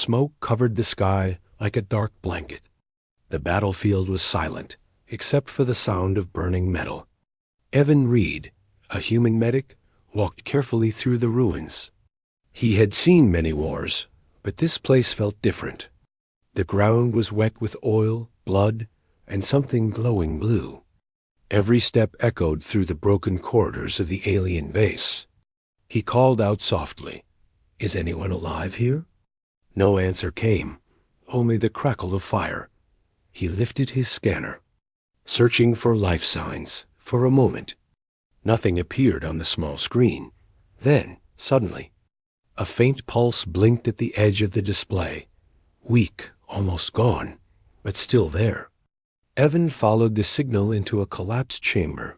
Smoke covered the sky like a dark blanket. The battlefield was silent, except for the sound of burning metal. Evan Reed, a human medic, walked carefully through the ruins. He had seen many wars, but this place felt different. The ground was wet with oil, blood, and something glowing blue. Every step echoed through the broken corridors of the alien base. He called out softly, "Is anyone alive here?" No answer came, only the crackle of fire. He lifted his scanner, searching for life signs for a moment. Nothing appeared on the small screen. Then, suddenly, a faint pulse blinked at the edge of the display. Weak, almost gone, but still there. Evan followed the signal into a collapsed chamber.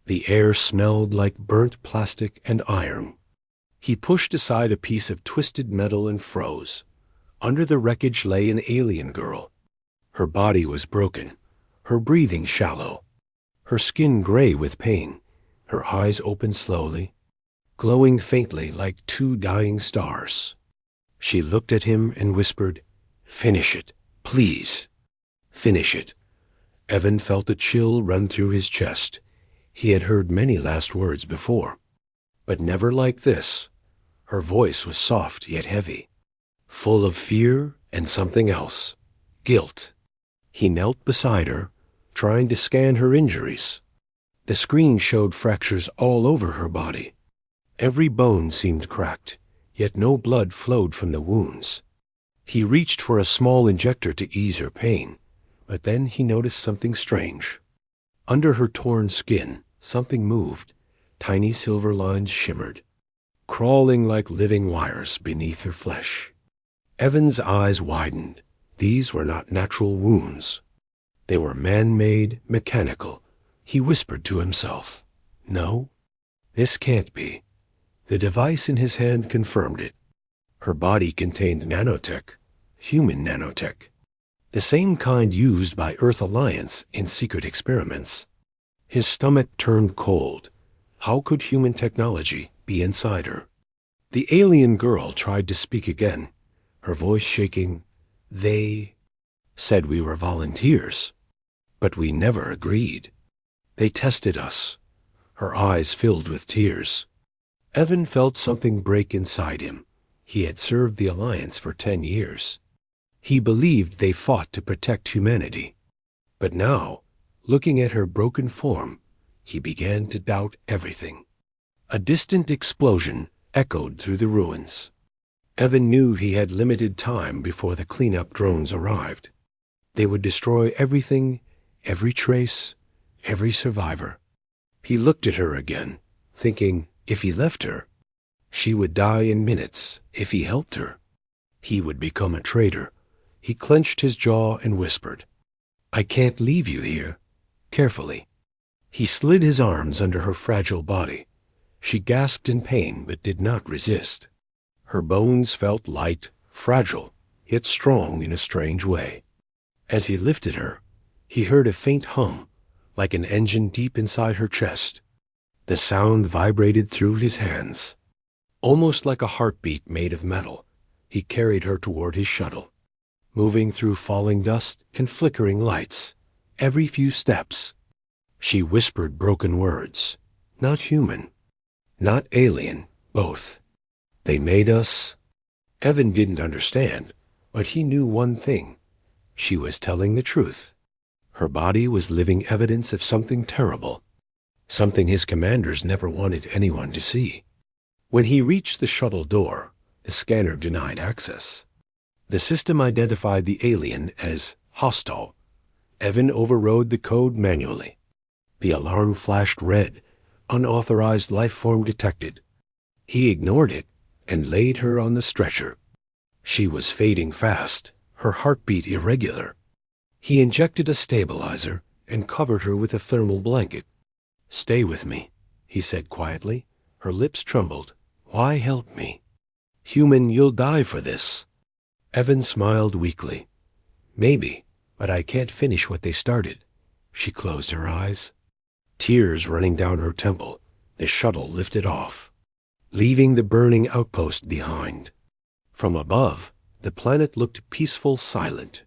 The air smelled like burnt plastic and iron. He pushed aside a piece of twisted metal and froze. Under the wreckage lay an alien girl. Her body was broken, her breathing shallow, her skin gray with pain, her eyes opened slowly, glowing faintly like two dying stars. She looked at him and whispered, "Finish it, please. Finish it." Evan felt a chill run through his chest. He had heard many last words before, but never like this. Her voice was soft yet heavy, full of fear and something else, guilt. He knelt beside her, trying to scan her injuries. The screen showed fractures all over her body. Every bone seemed cracked, yet no blood flowed from the wounds. He reached for a small injector to ease her pain, but then he noticed something strange. Under her torn skin, something moved. Tiny silver lines shimmered, crawling like living wires beneath her flesh. Evan's eyes widened. These were not natural wounds. They were man-made, mechanical. He whispered to himself, "No, this can't be." The device in his hand confirmed it. Her body contained nanotech, human nanotech, the same kind used by Earth Alliance in secret experiments. His stomach turned cold. How could human technology be inside her? The alien girl tried to speak again, her voice shaking. "They said we were volunteers, but we never agreed. They tested us." Her eyes filled with tears. Evan felt something break inside him. He had served the Alliance for 10 years. He believed they fought to protect humanity. But now, looking at her broken form, he began to doubt everything. A distant explosion echoed through the ruins. Evan knew he had limited time before the cleanup drones arrived. They would destroy everything, every trace, every survivor. He looked at her again, thinking if he left her, she would die in minutes. If he helped her, he would become a traitor. He clenched his jaw and whispered, "I can't leave you here." Carefully, he slid his arms under her fragile body. She gasped in pain but did not resist. Her bones felt light, fragile, yet strong in a strange way. As he lifted her, he heard a faint hum, like an engine deep inside her chest. The sound vibrated through his hands. Almost like a heartbeat made of metal, he carried her toward his shuttle, moving through falling dust and flickering lights. Every few steps, she whispered broken words. Not human, not alien, both. They made us. Evan didn't understand, but he knew one thing. She was telling the truth. Her body was living evidence of something terrible, something his commanders never wanted anyone to see. When he reached the shuttle door, the scanner denied access. The system identified the alien as hostile. Evan overrode the code manually. The alarm flashed red. Unauthorized life form detected. He ignored it and laid her on the stretcher. She was fading fast, her heartbeat irregular. He injected a stabilizer and covered her with a thermal blanket. "Stay with me," he said quietly. Her lips trembled. "Why help me? Human, you'll die for this." Evan smiled weakly. "Maybe, but I can't finish what they started." She closed her eyes, tears running down her temple. The shuttle lifted off, leaving the burning outpost behind. From above, The planet looked peaceful, silent,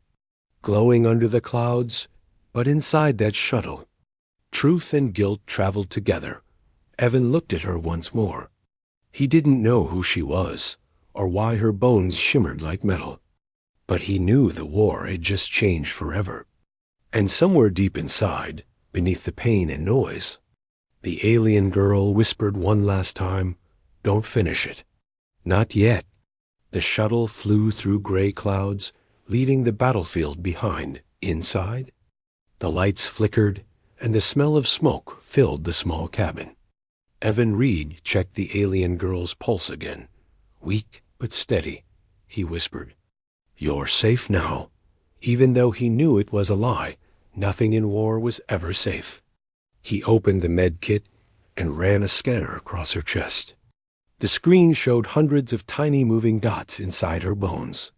glowing under the clouds, but inside that shuttle, truth and guilt traveled together. Evan looked at her once more. He didn't know who she was, or why her bones shimmered like metal. But he knew the war had just changed forever. And somewhere deep inside, beneath the pain and noise, the alien girl whispered one last time, "Don't finish it." Not yet. The shuttle flew through gray clouds, leaving the battlefield behind. Inside, the lights flickered, and the smell of smoke filled the small cabin. Evan Reed checked the alien girl's pulse again. Weak but steady, he whispered. "You're safe now." Even though he knew it was a lie, nothing in war was ever safe. He opened the med kit and ran a scanner across her chest. The screen showed hundreds of tiny moving dots inside her bones.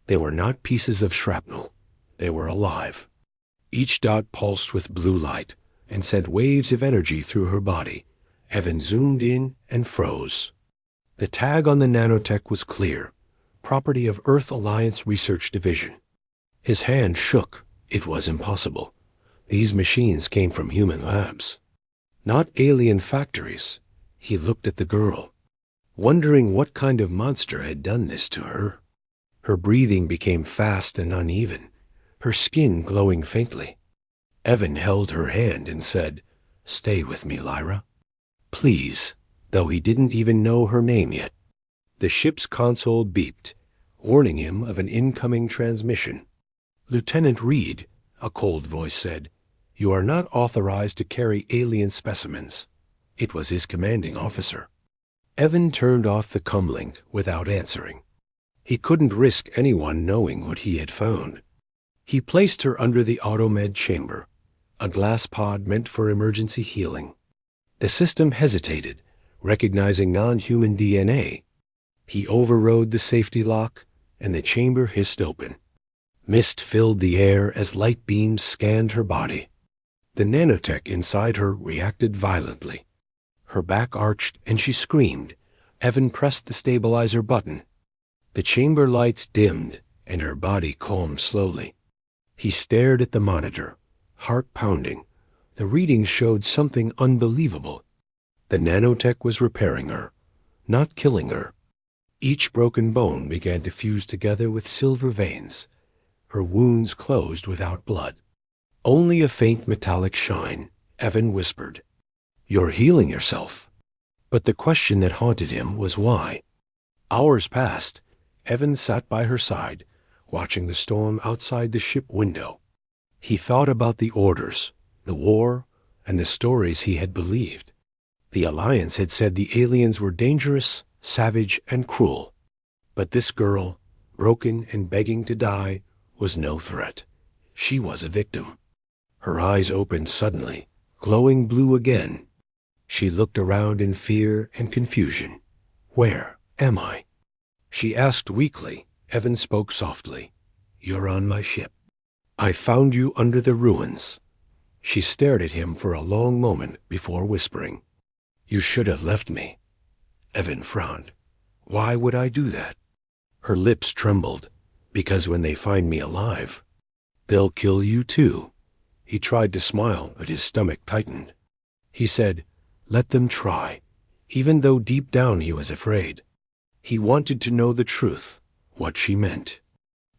They were not pieces of shrapnel. They were alive. Each dot pulsed with blue light and sent waves of energy through her body. Evan zoomed in and froze. The tag on the nanotech was clear, property of Earth Alliance Research Division. His hand shook. It was impossible. These machines came from human labs, not alien factories. He looked at the girl, wondering what kind of monster had done this to her. Her breathing became fast and uneven, her skin glowing faintly. Evan held her hand and said, "Stay with me, Lyra. Please," though he didn't even know her name yet. The ship's console beeped, warning him of an incoming transmission. "Lieutenant Reed," a cold voice said, "you are not authorized to carry alien specimens." It was his commanding officer. Evan turned off the comlink without answering. He couldn't risk anyone knowing what he had found. He placed her under the automed chamber, a glass pod meant for emergency healing. The system hesitated, recognizing non-human DNA. He overrode the safety lock, and the chamber hissed open. Mist filled the air as light beams scanned her body. The nanotech inside her reacted violently. Her back arched and she screamed. Evan pressed the stabilizer button. The chamber lights dimmed and her body calmed slowly. He stared at the monitor, heart pounding. The readings showed something unbelievable. The nanotech was repairing her, not killing her. Each broken bone began to fuse together with silver veins. Her wounds closed without blood. Only a faint metallic shine. Evan whispered, "You're healing yourself." But the question that haunted him was why. Hours passed. Evan sat by her side, watching the storm outside the ship window. He thought about the orders, the war, and the stories he had believed. The Alliance had said the aliens were dangerous, savage, and cruel. But this girl, broken and begging to die, was no threat. She was a victim. Her eyes opened suddenly, glowing blue again. She looked around in fear and confusion. "Where am I?" she asked weakly. Evan spoke softly. "You're on my ship. I found you under the ruins." She stared at him for a long moment before whispering, "You should have left me." Evan frowned. "Why would I do that?" Her lips trembled. "Because when they find me alive, they'll kill you too." He tried to smile, but his stomach tightened. He said, "Let them try," even though deep down he was afraid. He wanted to know the truth, what she meant,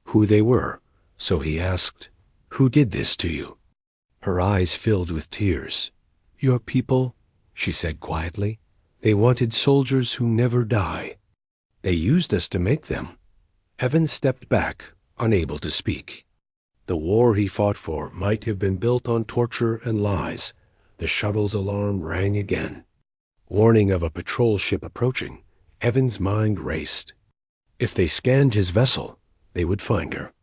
who they were, so he asked, "Who did this to you?" Her eyes filled with tears. "Your people," she said quietly. "They wanted soldiers who never die. They used us to make them." Evan stepped back, unable to speak. The war he fought for might have been built on torture and lies. The shuttle's alarm rang again. Warning of a patrol ship approaching. Evan's mind raced. If they scanned his vessel, they would find her.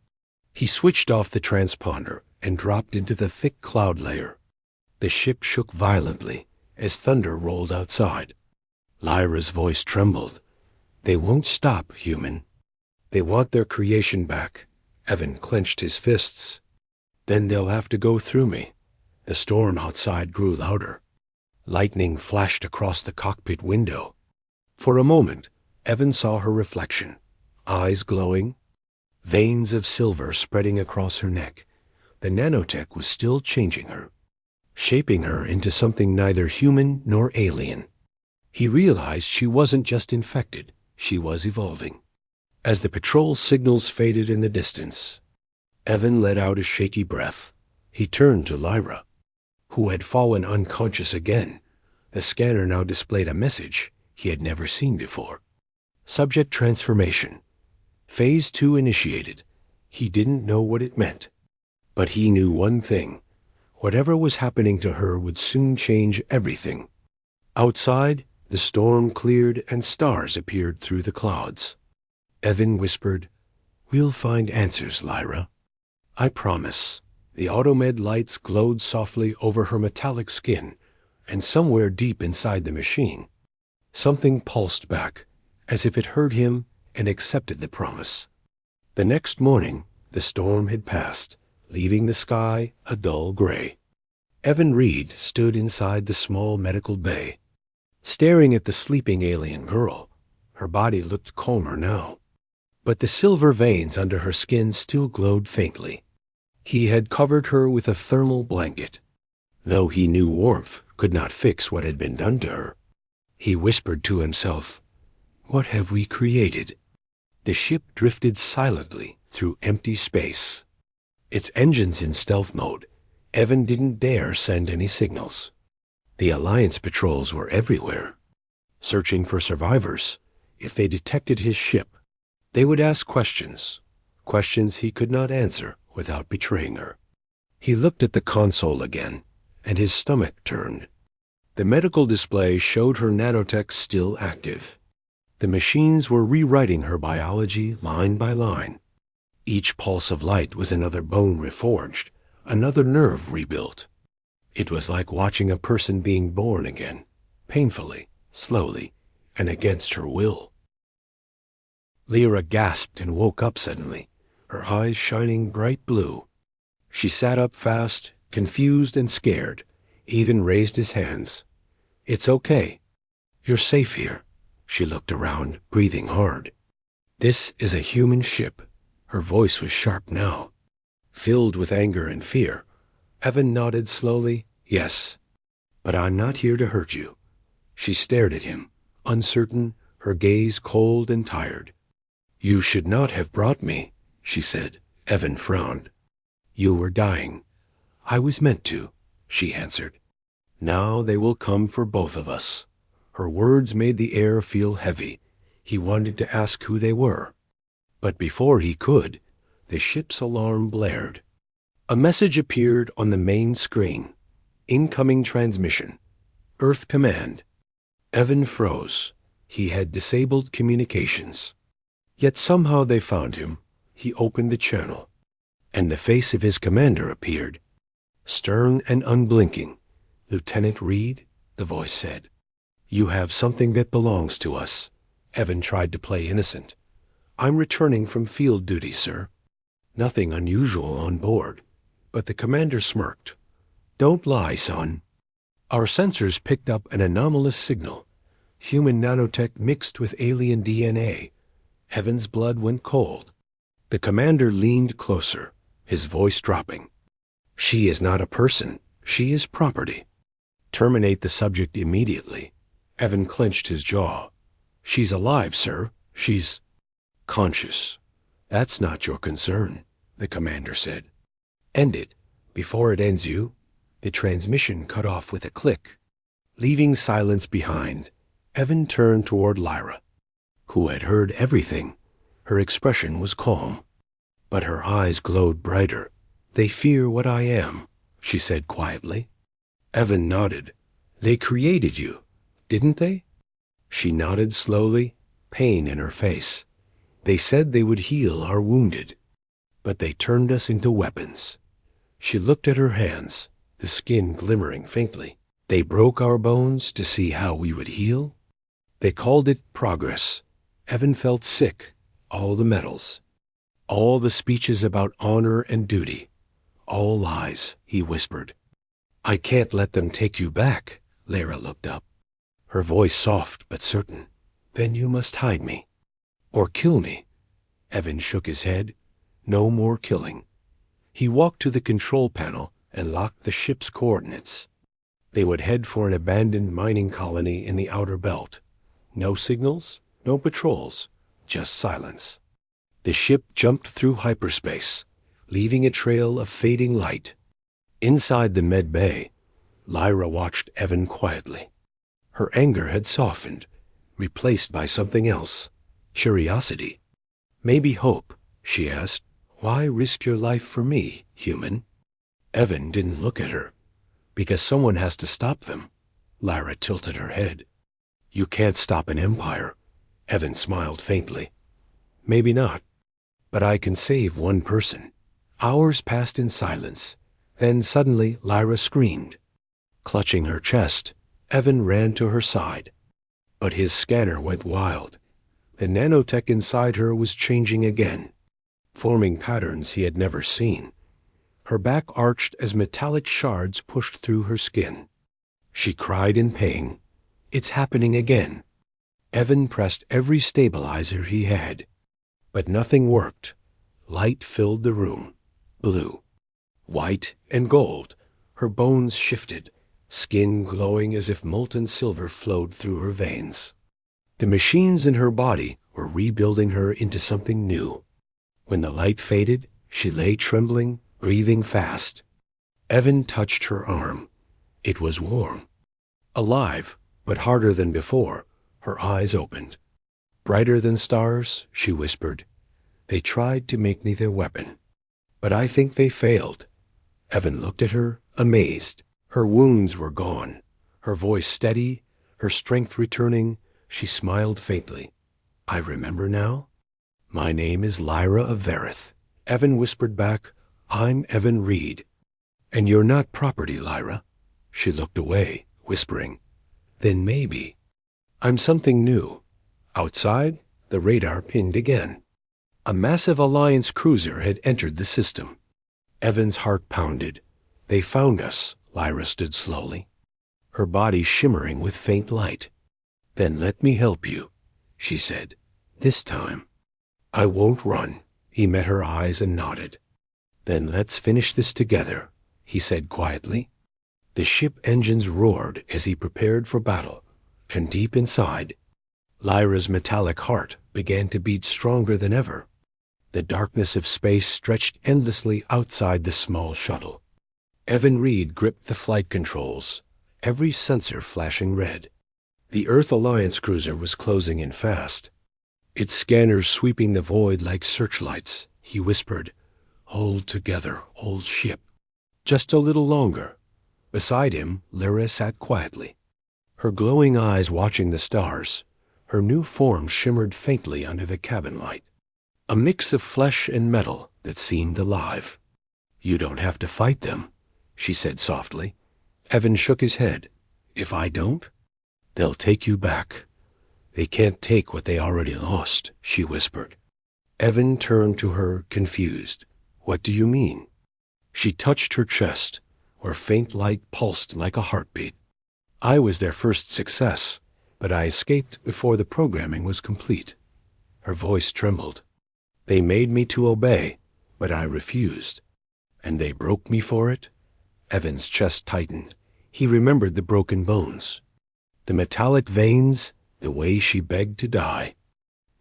He switched off the transponder and dropped into the thick cloud layer. The ship shook violently as thunder rolled outside. Lyra's voice trembled. "They won't stop, human. They want their creation back." Evan clenched his fists. "Then they'll have to go through me." The storm outside grew louder. Lightning flashed across the cockpit window. For a moment, Evan saw her reflection, eyes glowing, veins of silver spreading across her neck. The nanotech was still changing her, shaping her into something neither human nor alien. He realized she wasn't just infected, she was evolving. As the patrol signals faded in the distance, Evan let out a shaky breath. He turned to Lyra, who had fallen unconscious again. The scanner now displayed a message he had never seen before. Subject transformation. Phase 2 initiated. He didn't know what it meant, but he knew one thing. Whatever was happening to her would soon change everything. Outside, the storm cleared and stars appeared through the clouds. Evan whispered, "We'll find answers, Lyra. I promise." The automed lights glowed softly over her metallic skin, and somewhere deep inside the machine, something pulsed back, as if it heard him and accepted the promise. The next morning, the storm had passed, leaving the sky a dull gray. Evan Reed stood inside the small medical bay, staring at the sleeping alien girl. Her body looked calmer now, but the silver veins under her skin still glowed faintly. He had covered her with a thermal blanket, though he knew warmth could not fix what had been done to her. He whispered to himself, "What have we created?" The ship drifted silently through empty space, its engines in stealth mode. Evan didn't dare send any signals. The Alliance patrols were everywhere, searching for survivors. If they detected his ship, they would ask questions he could not answer without betraying her. He looked at the console again, and his stomach turned. The medical display showed her nanotech still active. The machines were rewriting her biology line by line. Each pulse of light was another bone reforged, another nerve rebuilt. It was like watching a person being born again, painfully, slowly, and against her will. Lyra gasped and woke up suddenly, her eyes shining bright blue. She sat up fast, confused and scared, even raised his hands. "It's okay. You're safe here." She looked around, breathing hard. "This is a human ship." Her voice was sharp now, filled with anger and fear. Evan nodded slowly, "Yes, but I'm not here to hurt you." She stared at him, uncertain, her gaze cold and tired. "You should not have brought me," she said. Evan frowned. "You were dying." "I was meant to," she answered. "Now they will come for both of us." Her words made the air feel heavy. He wanted to ask who they were, but before he could, the ship's alarm blared. A message appeared on the main screen. "Incoming transmission. Earth Command." Evan froze. He had disabled communications. Yet somehow they found him. He opened the channel, and the face of his commander appeared, stern and unblinking. "Lieutenant Reed," the voice said, "you have something that belongs to us." Evan tried to play innocent. "I'm returning from field duty, sir." Nothing unusual on board, but the commander smirked. "Don't lie, son." "Our sensors picked up an anomalous signal. Human nanotech mixed with alien DNA." Evan's blood went cold. The commander leaned closer, his voice dropping. "She is not a person. She is property. Terminate the subject immediately." Evan clenched his jaw. "She's alive, sir. She's conscious." "That's not your concern," the commander said. "End it, before it ends you." The transmission cut off with a click. Leaving silence behind, Evan turned toward Lyra, who had heard everything. Her expression was calm, but her eyes glowed brighter. "They fear what I am," she said quietly. Evan nodded. "They created you, didn't they?" She nodded slowly, pain in her face. "They said they would heal our wounded, but they turned us into weapons." She looked at her hands, the skin glimmering faintly. "They broke our bones to see how we would heal. They called it progress." Evan felt sick. All the medals, all the speeches about honor and duty, all lies, he whispered. "I can't let them take you back." Lyra looked up, her voice soft but certain. "Then you must hide me, or kill me." Evan shook his head. No more killing. He walked to the control panel and locked the ship's coordinates. They would head for an abandoned mining colony in the outer belt. No signals, no patrols, just silence. The ship jumped through hyperspace, leaving a trail of fading light. Inside the med bay, Lyra watched Evan quietly. Her anger had softened, replaced by something else. Curiosity. Maybe hope, she asked. Why risk your life for me, human? Evan didn't look at her. Because someone has to stop them. Lyra tilted her head. You can't stop an empire. Evan smiled faintly. Maybe not. But I can save one person. Hours passed in silence. Then suddenly Lyra screamed. Clutching her chest, Evan ran to her side. But his scanner went wild. The nanotech inside her was changing again, forming patterns he had never seen. Her back arched as metallic shards pushed through her skin. She cried in pain. It's happening again. Evan pressed every stabilizer he had. But nothing worked. Light filled the room. Blue, white, and gold. Her bones shifted, skin glowing as if molten silver flowed through her veins. The machines in her body were rebuilding her into something new. When the light faded, she lay trembling, breathing fast. Evan touched her arm. It was warm. Alive, but harder than before, her eyes opened. Brighter than stars, she whispered. They tried to make me their weapon. But I think they failed. Evan looked at her, amazed. Her wounds were gone. Her voice steady, her strength returning. She smiled faintly. I remember now. My name is Lyra of Verith. Evan whispered back, I'm Evan Reed. And you're not property, Lyra. She looked away, whispering. Then maybe. I'm something new. Outside, the radar pinned again. A massive Alliance cruiser had entered the system. Evan's heart pounded. They found us, Lyra stood slowly, her body shimmering with faint light. Then let me help you, she said. This time. I won't run. He met her eyes and nodded. Then let's finish this together, he said quietly. The ship engines roared as he prepared for battle, and deep inside, Lyra's metallic heart began to beat stronger than ever. The darkness of space stretched endlessly outside the small shuttle. Evan Reed gripped the flight controls, every sensor flashing red. The Earth Alliance cruiser was closing in fast, its scanners sweeping the void like searchlights. He whispered, Hold together, old ship. Just a little longer. Beside him, Lyra sat quietly, her glowing eyes watching the stars. Her new form shimmered faintly under the cabin light, a mix of flesh and metal that seemed alive. You don't have to fight them, she said softly. Evan shook his head. If I don't, they'll take you back. They can't take what they already lost, she whispered. Evan turned to her, confused. What do you mean? She touched her chest, where faint light pulsed like a heartbeat. I was their first success, but I escaped before the programming was complete. Her voice trembled. They made me to obey, but I refused. And they broke me for it? Evan's chest tightened. He remembered the broken bones, the metallic veins, the way she begged to die.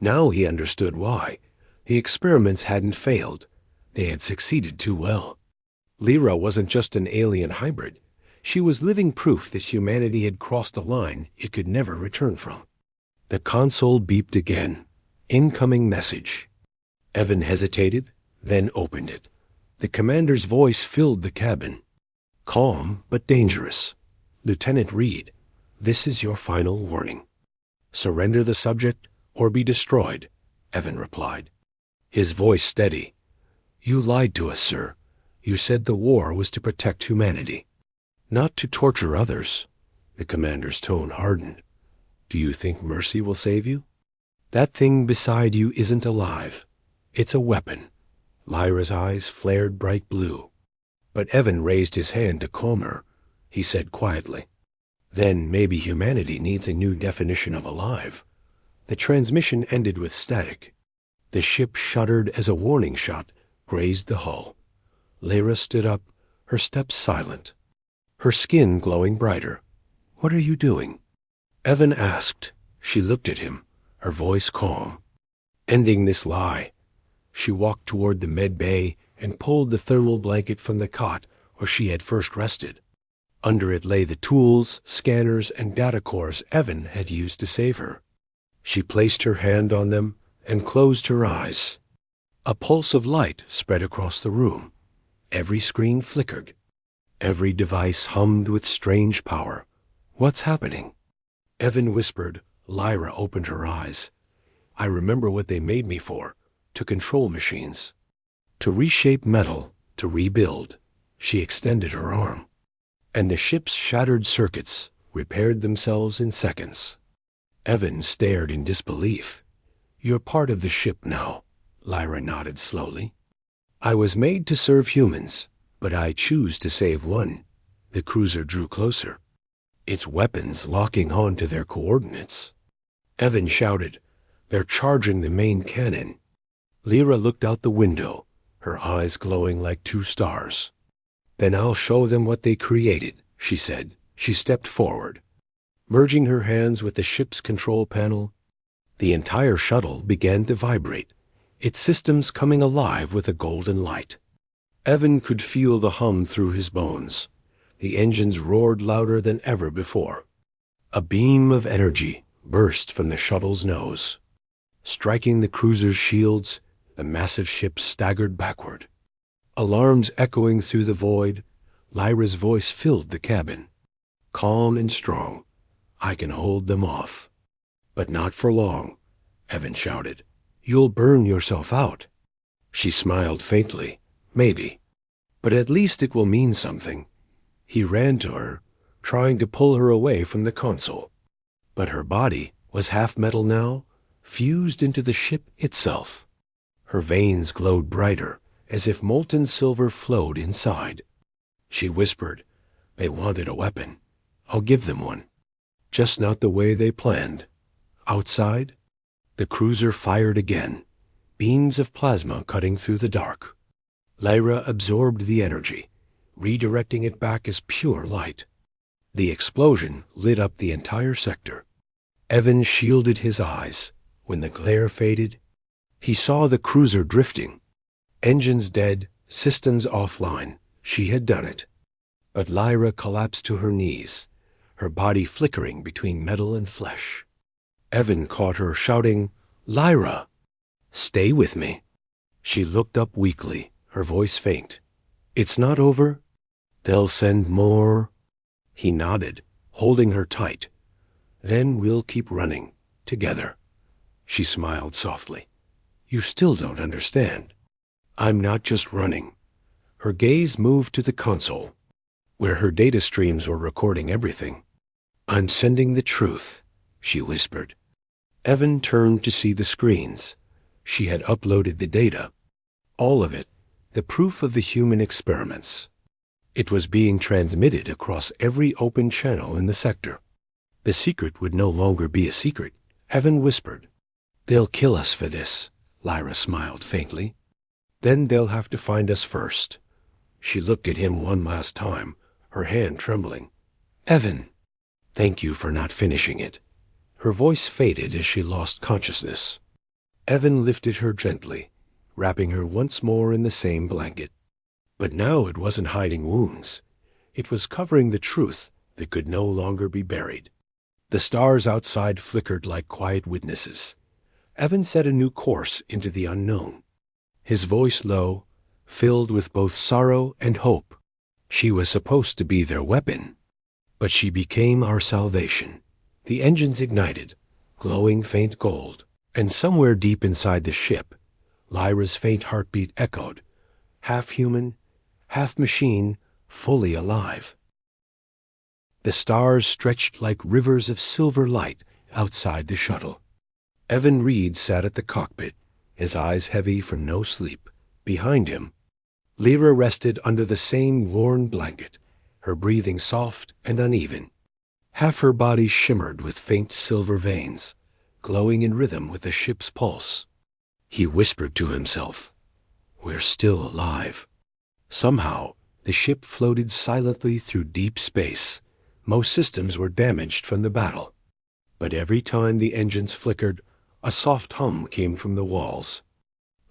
Now he understood why. The experiments hadn't failed. They had succeeded too well. Lyra wasn't just an alien hybrid. She was living proof that humanity had crossed a line it could never return from. The console beeped again. Incoming message. Evan hesitated, then opened it. The commander's voice filled the cabin. Calm, but dangerous. Lieutenant Reed, this is your final warning. Surrender the subject or be destroyed, Evan replied. His voice steady. You lied to us, sir. You said the war was to protect humanity, not to torture others. The commander's tone hardened. Do you think mercy will save you? That thing beside you isn't alive. It's a weapon. Lyra's eyes flared bright blue. But Evan raised his hand to calm her. He said quietly, Then maybe humanity needs a new definition of alive. The transmission ended with static. The ship shuddered as a warning shot grazed the hull. Lyra stood up, her steps silent, her skin glowing brighter. "What are you doing?" Evan asked. She looked at him, her voice calm. "Ending this lie." She walked toward the med bay and pulled the thermal blanket from the cot where she had first rested. Under it lay the tools, scanners, and data cores Evan had used to save her. She placed her hand on them and closed her eyes. A pulse of light spread across the room. Every screen flickered. Every device hummed with strange power. "What's happening?" Evan whispered. Lyra opened her eyes. "I remember what they made me for. To control machines. To reshape metal. To rebuild." She extended her arm. And the ship's shattered circuits repaired themselves in seconds. Evan stared in disbelief. "You're part of the ship now," Lyra nodded slowly. "I was made to serve humans, but I choose to save one." The cruiser drew closer, its weapons locking on to their coordinates. Evan shouted, "They're charging the main cannon." Lyra looked out the window, her eyes glowing like two stars. "Then I'll show them what they created," she said. She stepped forward. Merging her hands with the ship's control panel, the entire shuttle began to vibrate, its systems coming alive with a golden light. Evan could feel the hum through his bones. The engines roared louder than ever before. A beam of energy burst from the shuttle's nose. Striking the cruiser's shields, the massive ship staggered backward. Alarms echoing through the void, Lyra's voice filled the cabin. Calm and strong. "I can hold them off." "But not for long," Evan shouted. "You'll burn yourself out." She smiled faintly. "Maybe. But at least it will mean something." He ran to her, trying to pull her away from the console. But her body was half metal now, fused into the ship itself. Her veins glowed brighter, as if molten silver flowed inside. She whispered, "They wanted a weapon. I'll give them one. Just not the way they planned." Outside, the cruiser fired again, beams of plasma cutting through the dark. Lyra absorbed the energy, redirecting it back as pure light. The explosion lit up the entire sector. Evan shielded his eyes. When the glare faded, he saw the cruiser drifting. Engines dead, systems offline. She had done it. But Lyra collapsed to her knees, her body flickering between metal and flesh. Evan caught her, shouting, "Lyra! Stay with me." She looked up weakly, her voice faint. "It's not over? They'll send more?" He nodded, holding her tight. "Then we'll keep running, together." She smiled softly. "You still don't understand. I'm not just running." Her gaze moved to the console, where her data streams were recording everything. "I'm sending the truth," she whispered. Evan turned to see the screens. She had uploaded the data. All of it, the proof of the human experiments. It was being transmitted across every open channel in the sector. The secret would no longer be a secret, Evan whispered. "They'll kill us for this," Lyra smiled faintly. "Then they'll have to find us first." She looked at him one last time, her hand trembling. "Evan, thank you for not finishing it." Her voice faded as she lost consciousness. Evan lifted her gently, wrapping her once more in the same blanket. But now it wasn't hiding wounds. It was covering the truth that could no longer be buried. The stars outside flickered like quiet witnesses. Evan set a new course into the unknown, his voice low, filled with both sorrow and hope. She was supposed to be their weapon, but she became our salvation. The engines ignited, glowing faint gold, and somewhere deep inside the ship, Lyra's faint heartbeat echoed, half human, half machine, fully alive. The stars stretched like rivers of silver light outside the shuttle. Evan Reed sat at the cockpit, his eyes heavy from no sleep. Behind him, Lyra rested under the same worn blanket, her breathing soft and uneven. Half her body shimmered with faint silver veins, glowing in rhythm with the ship's pulse. He whispered to himself, We're still alive. Somehow, the ship floated silently through deep space. Most systems were damaged from the battle. But every time the engines flickered, a soft hum came from the walls.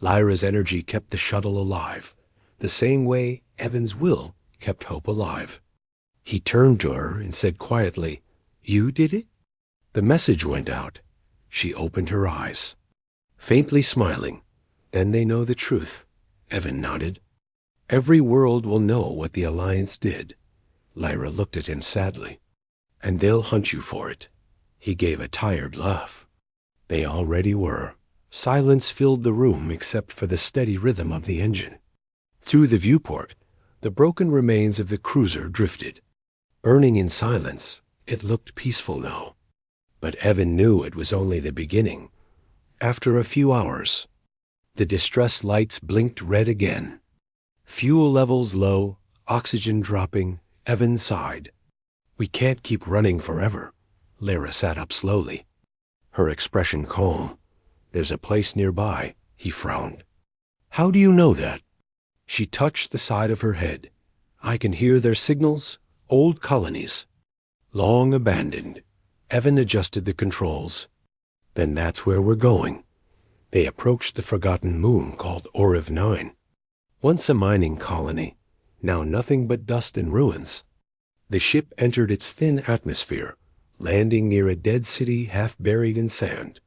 Lyra's energy kept the shuttle alive, the same way Evan's will kept hope alive. He turned to her and said quietly, "You did it?" The message went out. She opened her eyes, faintly smiling. "Then they know the truth," Evan nodded. "Every world will know what the Alliance did." Lyra looked at him sadly. "And they'll hunt you for it." He gave a tired laugh. They already were. Silence filled the room except for the steady rhythm of the engine. Through the viewport, the broken remains of the cruiser drifted. Burning in silence, it looked peaceful now. But Evan knew it was only the beginning. After a few hours, the distress lights blinked red again. Fuel levels low, oxygen dropping, Evan sighed. "We can't keep running forever." Lyra sat up slowly, her expression calm. "There's a place nearby," he frowned. "How do you know that?" She touched the side of her head. "I can hear their signals, old colonies, long abandoned." Evan adjusted the controls. "Then that's where we're going." They approached the forgotten moon called Oriv 9. Once a mining colony, now nothing but dust and ruins. The ship entered its thin atmosphere, landing near a dead city half buried in sand.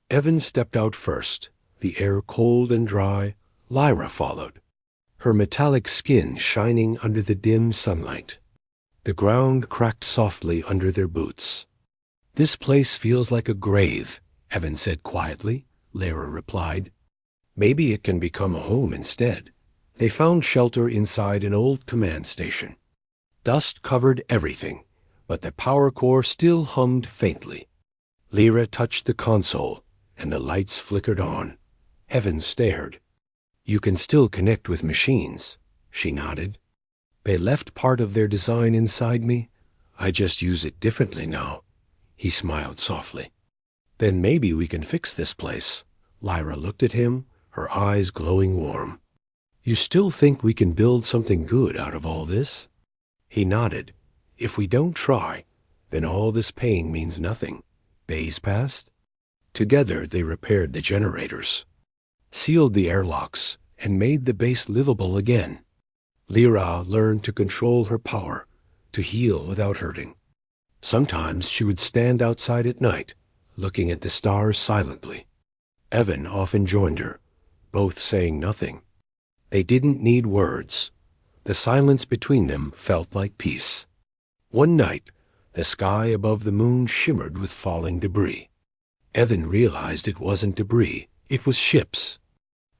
Evan stepped out first, the air cold and dry. Lyra followed, her metallic skin shining under the dim sunlight. The ground cracked softly under their boots. "This place feels like a grave," Evan said quietly. Lyra replied, "Maybe it can become a home instead." They found shelter inside an old command station. Dust covered everything, but the power core still hummed faintly. Lyra touched the console, and the lights flickered on. Evan stared. "You can still connect with machines," she nodded. "They left part of their design inside me. I just use it differently now." He smiled softly. "Then maybe we can fix this place." Lyra looked at him, her eyes glowing warm. "You still think we can build something good out of all this?" He nodded. "If we don't try, then all this pain means nothing." Days passed. Together they repaired the generators, sealed the airlocks, and made the base livable again. Lyra learned to control her power, to heal without hurting. Sometimes she would stand outside at night, looking at the stars silently. Evan often joined her, both saying nothing. They didn't need words. The silence between them felt like peace. One night, the sky above the moon shimmered with falling debris. Evan realized it wasn't debris, it was ships.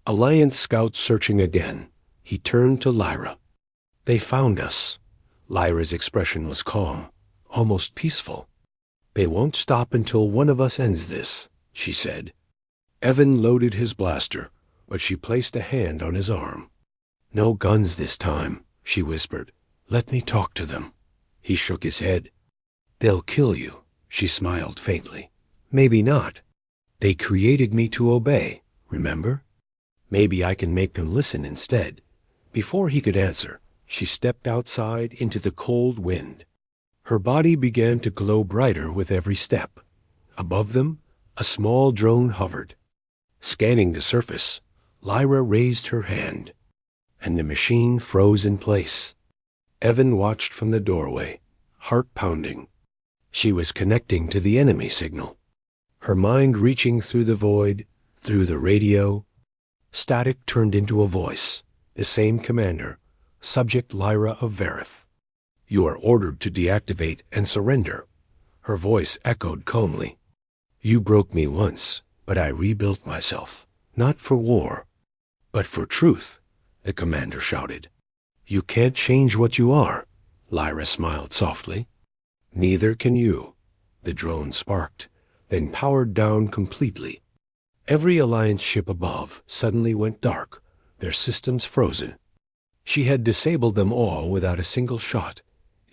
Alliance scouts searching again. He turned to Lyra. "They found us." Lyra's expression was calm, almost peaceful. "They won't stop until one of us ends this," she said. Evan loaded his blaster, but she placed a hand on his arm. "No guns this time," she whispered. "Let me talk to them." He shook his head. "They'll kill you," she smiled faintly. "Maybe not. They created me to obey, remember? Maybe I can make them listen instead." Before he could answer, she stepped outside into the cold wind. Her body began to glow brighter with every step. Above them, a small drone hovered. Scanning the surface, Lyra raised her hand, and the machine froze in place. Evan watched from the doorway, heart pounding. She was connecting to the enemy signal, her mind reaching through the void, through the radio. Static turned into a voice, the same commander, Subject Lyra of Vareth. "You are ordered to deactivate and surrender." Her voice echoed calmly. "You broke me once, but I rebuilt myself, not for war, but for truth," the commander shouted. "You can't change what you are," Lyra smiled softly. "Neither can you." The drone sparked, then powered down completely. Every Alliance ship above suddenly went dark, their systems frozen. She had disabled them all without a single shot.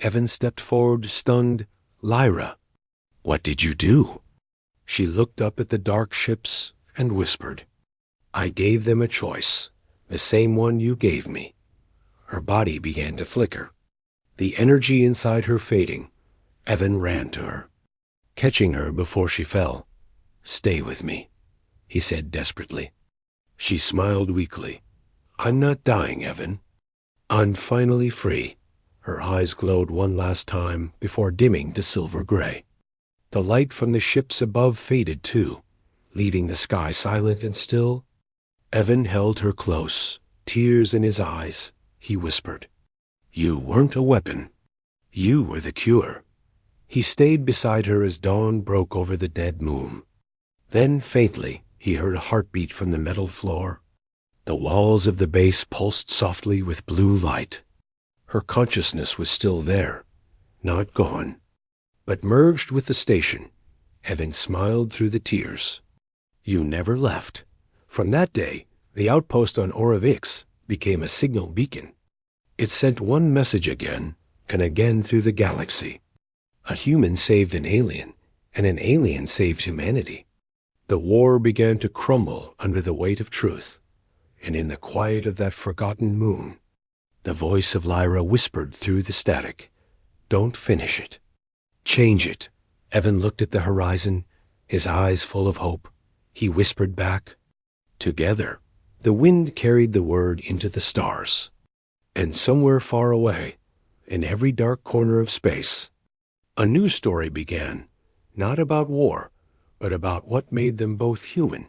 Evan stepped forward, stunned. "Lyra, what did you do?" She looked up at the dark ships and whispered, "I gave them a choice. The same one you gave me. Her body began to flicker. The energy inside her fading. Evan ran to her, catching her before she fell. "Stay with me," he said desperately. She smiled weakly. "I'm not dying, Evan. I'm finally free." Her eyes glowed one last time before dimming to silver gray. The light from the ships above faded too, leaving the sky silent and still. Evan held her close, tears in his eyes. He whispered, "You weren't a weapon. You were the cure." He stayed beside her as dawn broke over the dead moon. Then, faintly, he heard a heartbeat from the metal floor. The walls of the base pulsed softly with blue light. Her consciousness was still there, not gone, but merged with the station. Evan smiled through the tears. "You never left." From that day, the outpost on Oravix became a signal beacon. It sent one message again and again through the galaxy. A human saved an alien, and an alien saved humanity. The war began to crumble under the weight of truth, and in the quiet of that forgotten moon, the voice of Lyra whispered through the static, "Don't finish it. Change it." Evan looked at the horizon, his eyes full of hope. He whispered back, "Together." The wind carried the word into the stars. And somewhere far away, in every dark corner of space, a new story began, not about war, but about what made them both human.